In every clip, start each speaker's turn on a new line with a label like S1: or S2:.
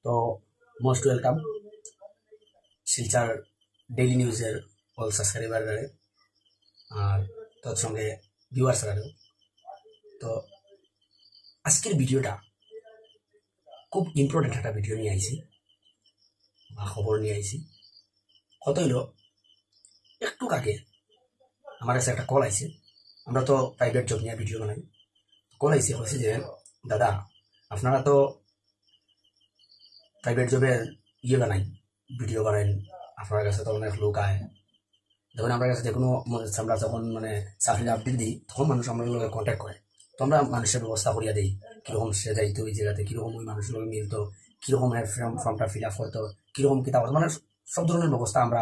S1: তো most welcome Silchar daily নিউজের all সাবস্ক্রাইবাররে আর তৎসঙ্গে ভিউয়ার্সরারেও। তো আজকের ভিডিওটা খুব ইম্পর্টেন্ট একটা ভিডিও নিয়ে আইছি বা খবর নিয়ে আইছি। কত হইল একটু আগে আমার কাছে একটা কল আইছে। আমরা তো প্রাইভেট জব নিয়ে ভিডিও বানাই। কল আইছে, হয়েছে যে দাদা আপনারা তো প্রাইভেট জবের বানাই, ভিডিও বানাইন, আপনার কাছে তো অনেক লোক আয়। যখন আমার কাছে যে কোনো আমরা যখন চাকরির আপডেট দিই তখন মানুষ আমার লোকের কন্ট্যাক্ট করে। তো আমরা মানুষের ব্যবস্থা করিয়া দিই, কিরকম সে যাইতো ওই জায়গাতে, কিরকম ওই মানুষের লোক মিলতো, কিরকম ফর্মটা ফিল আপ করতো, কিরকম কিতাব, সব ধরনের ব্যবস্থা আমরা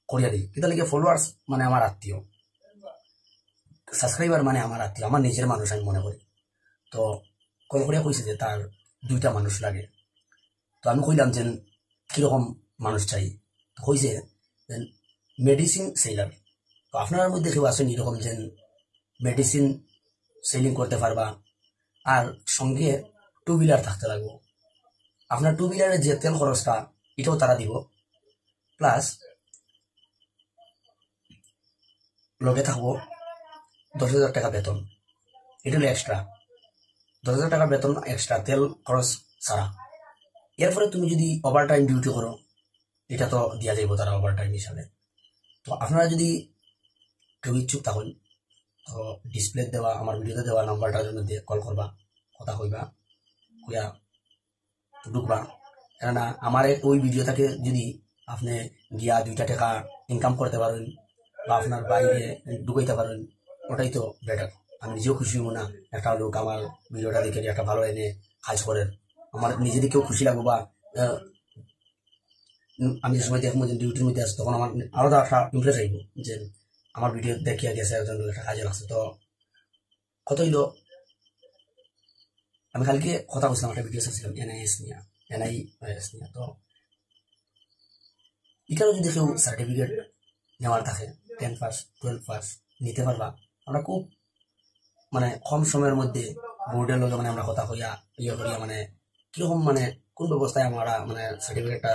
S1: করিয়া দিই। কিন্তু লিখে ফলোয়ার্স আমার আত্মীয়, সাবস্ক্রাইবার আমার আত্মীয়, আমার নিজের মানুষ আমি মনে করি। তো কল করিয়া কইছে যে তার 2টা মানুষ লাগে। তো আমি কইলাম যে কিরকম মানুষ চাই। কইছে মেডিসিন সেলার। তো আপনার মধ্যে কেউ আছেন এরকম যে মেডিসিন সেলিং করতে পারবা, আর সঙ্গে 2 হুইলার থাকতে লাগবো। আপনার 2 হুইলারের যে তেল খরচটা এটাও তারা দিব, প্লাস লগে থাকবো 10,000 টাকা বেতন। এটা হলো এক্সট্রা 10,000 টাকা বেতন, এক্সট্রা তেল খরচ ছাড়া। এরপরে তুমি যদি ওভার টাইম ডিউটি করো এটা তো দিয়া যাইব তারা ওভার টাইম হিসাবে। তো আপনারা যদি কেউ ইচ্ছুক থাকুন তো ডিসপ্লে দেওয়া আমার ভিডিওতে দেওয়া নাম্বারটার মধ্যে কল করবা, কথা কইবা, কইয়া ঢুকবা। কেননা আমার ওই ভিডিওটাকে যদি আপনি গিয়া 2টা টাকা ইনকাম করতে পারেন বা আপনার বাইরে ঢুকাইতে পারেন, ওটাই তো বেটার। আমি নিজেও খুশি হব না একটা লোক আমার ভিডিওটা দেখে একটা ভালো এনে কাজ করেন, আমার নিজেদেরকেও খুশি লাগবো। বা আমি যে সময় দেখবো যে ডিউটির মধ্যে আছে তখন আমার আলাদা একটা ইমপ্রেস আইব যে আমার ভিডিও দেখিয়া গেছে একজন একটা কাজে লাগছে। তো কত হইল, আমি কালকে কথা বলছিলাম, একটা ভিডিও চাচ্ছিলাম এনআইএস নিয়ে। তো এখানেও যদি কেউ সার্টিফিকেট নেওয়ার থাকে 10 পাস 12 পাস নিতে পারবা। আমরা খুব কম সময়ের মধ্যে বোর্ডের লগে আমরা কথা কইয়া করিয়া কিরকম কোন ব্যবস্থায় আমরা সার্টিফিকেটটা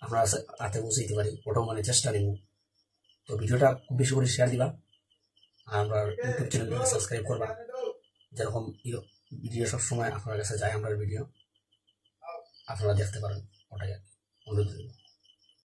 S1: আপনার হাতে পৌঁছে দিতে পারি, ওটাও চেষ্টা নিব। তো ভিডিওটা খুব বেশি করে শেয়ার দিবা, আর আমার ইউটিউব চ্যানেলটাকে সাবস্ক্রাইব করবা, যেরকম ভিডিও সবসময় আপনার কাছে যায়, আমার ভিডিও আপনারা দেখতে পারেন, ওটাই অনুরোধ।